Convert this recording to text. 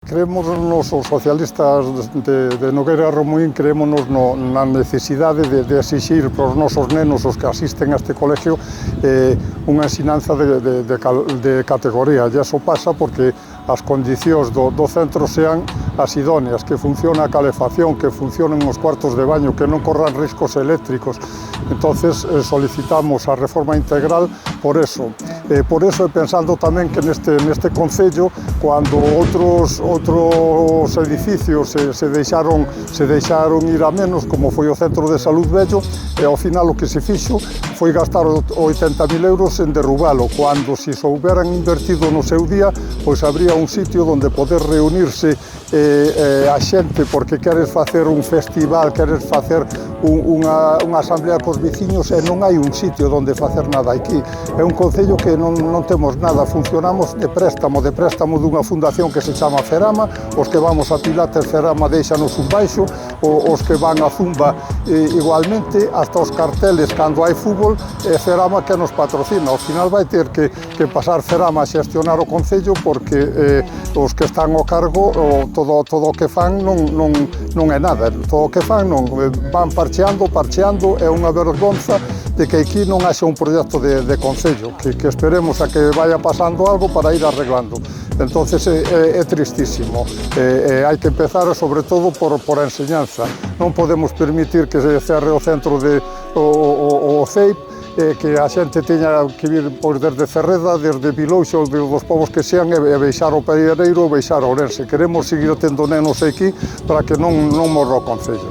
Creemos nos os socialistas de Nogueira Romuín, creemos na necesidade de exixir para os nosos nenos, os que asisten a este colegio, unha ensinanza de categoría. E iso pasa porque as condicións do centro sean as idóneas, que funcione a calefacción, que funcionen os cuartos de baño, que non corran riscos eléctricos. Entonces solicitamos a reforma integral por eso. Por eso, pensando tamén que neste concello, cando outros edificios se deixaron ir a menos, como foi o Centro de Salud Vello, e ao final o que se fixo foi gastar 80.000 euros en derrubalo, cando se houberan invertido no seu día, pois habría un sitio onde poder reunirse a xente porque queres facer un festival, queres facer unha asamblea cos veciños e non hai un sitio onde facer nada aquí. É un concello que non temos nada, funcionamos de préstamo dunha fundación que se chama Ferama, os que vamos a Pilates Ferama deixanos un baixo, os que van a Zumba igualmente, hasta os carteles cando hai fútbol, é Ferama que nos patrocina. Ao final vai ter que pasar Ferama a xestionar o concello porque os que están ao cargo, todo o que fan non é nada, todo o que fan non, van parcheando, é unha vergonza de que aquí non haxa un proxecto de concello, que esperemos a que vaya pasando algo para ir arreglando. Entonces é tristísimo, hai que empezar sobre todo por a enseñanza. Non podemos permitir que se cerre o centro o CEIP, que a xente teña que vir desde Cerreda, desde Vilouxo, dos povos que sean, e beixar o Pereireiro ou beixar o Ourense. Queremos seguir tendo nenos aquí para que non morra o concello.